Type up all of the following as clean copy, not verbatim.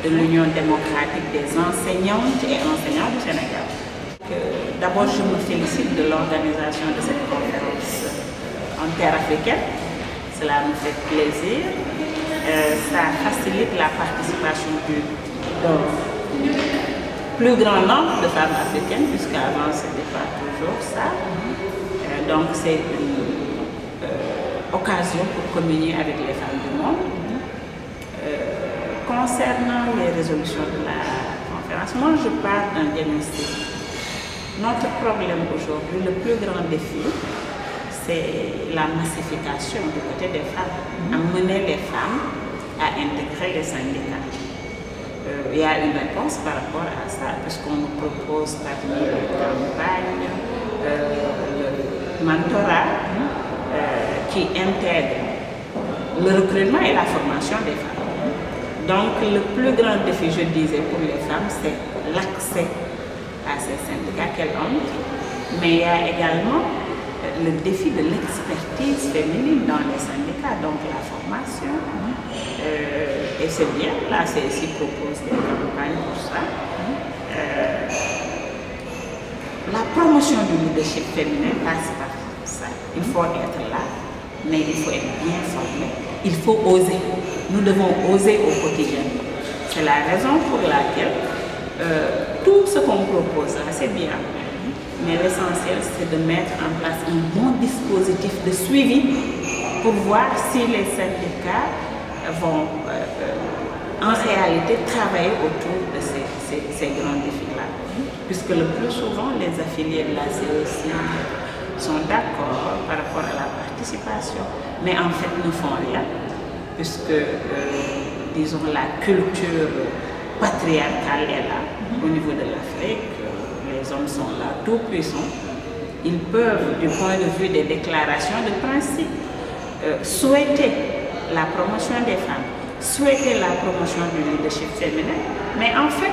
de l'Union démocratique des enseignantes et enseignants du Sénégal. D'abord, je me félicite de l'organisation de cette conférence en terre africaine. Cela me fait plaisir. Ça facilite la participation d'un plus grand nombre de femmes africaines, puisqu'avant ce n'était pas toujours ça. Donc c'est une occasion pour communier avec les femmes du monde. Concernant les résolutions de la conférence, moi je pars d'un diagnostic. Notre problème aujourd'hui, le plus grand défi, c'est la massification du côté des femmes, amener les femmes à intégrer les syndicats. Il y a une réponse par rapport à ça, puisqu'on nous propose parmi les campagnes, le mentorat qui intègre le recrutement et la formation des femmes. Donc le plus grand défi, je disais, pour les femmes, c'est l'accès à ces syndicats qu'elles entrent, mais il y a également le défi de l'expertise féminine dans les syndicats, donc la formation. Et c'est bien, la CSI propose des campagnes pour ça. La promotion du leadership féminin passe par ça. Il faut être là, mais il faut être bien formé. Il faut oser. Nous devons oser au quotidien. C'est la raison pour laquelle tout ce qu'on propose là, c'est bien. Mais l'essentiel, c'est de mettre en place un bon dispositif de suivi pour voir si les syndicats vont en réalité travailler autour de ces grands défis-là. Puisque le plus souvent, les affiliés de la CSI sont d'accord par rapport à la participation, mais en fait ne font rien, puisque, disons, la culture patriarcale est là au niveau de l'Afrique. Les hommes sont là, tout puissants. Ils peuvent, du point de vue des déclarations de principe, souhaiter la promotion des femmes, souhaiter la promotion du leadership féminin, mais en fait,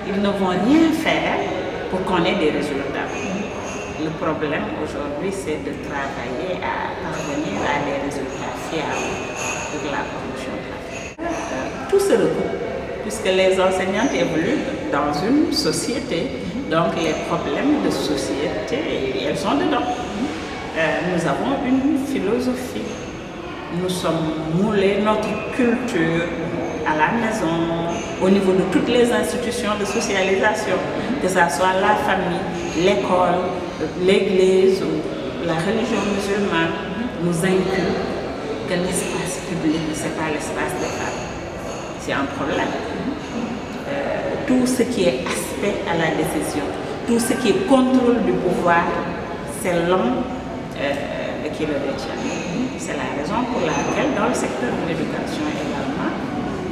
ils ne vont rien faire pour qu'on ait des résultats. Le problème aujourd'hui, c'est de travailler à parvenir à des résultats fiables pour la promotion de la femme. Tout se recoupe, puisque les enseignantes évoluent dans une société. Donc les problèmes de société, elles sont dedans. Nous avons une philosophie. Nous sommes moulés, notre culture à la maison, au niveau de toutes les institutions de socialisation, que ce soit la famille, l'école, l'église ou la religion musulmane, nous inculque que l'espace public, ce n'est pas l'espace des femmes. C'est un problème. Tout ce qui est aspect à la décision, tout ce qui est contrôle du pouvoir, c'est l'homme qui le détient. C'est la raison pour laquelle dans le secteur de l'éducation également,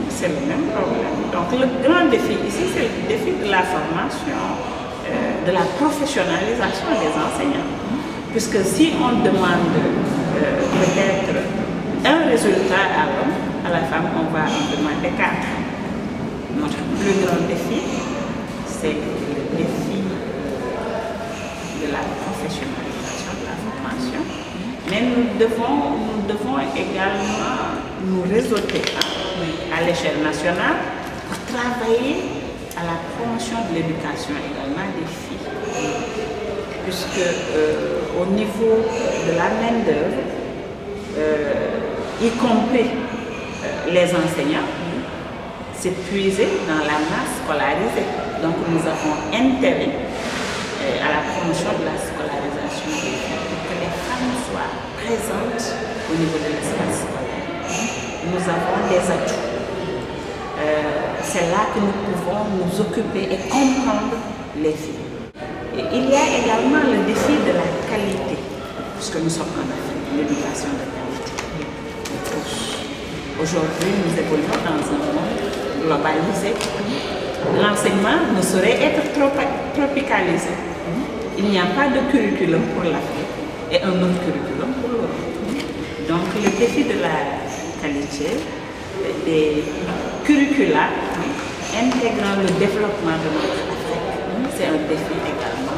c'est le même problème. Donc le grand défi ici, c'est le défi de la formation, de la professionnalisation des enseignants. Puisque si on demande peut-être un résultat à l'homme, à la femme, on va en demander 4. Notre plus grand défi, c'est le défi de la professionnalisation de la formation. Mais nous devons également nous réseauter à l'échelle nationale pour travailler à la promotion de l'éducation également des filles. Puisque au niveau de la main-d'œuvre, y compris les enseignants, s'épuiser dans la masse scolarisée. Donc nous avons intérêt à la promotion de la scolarisation des filles pour que les femmes soient présentes au niveau de l'espace scolaire. Nous avons des atouts. C'est là que nous pouvons nous occuper et comprendre les filles. Et il y a également le défi de la qualité, puisque nous sommes en Afrique, l'éducation de qualité. Aujourd'hui, nous évoluons dans un monde globalisé. L'enseignement ne saurait être tropicalisé. Il n'y a pas de curriculum pour l'Afrique et un autre curriculum pour l'Europe. Donc le défi de la qualité, des curricula intégrant le développement de notre Afrique, c'est un défi également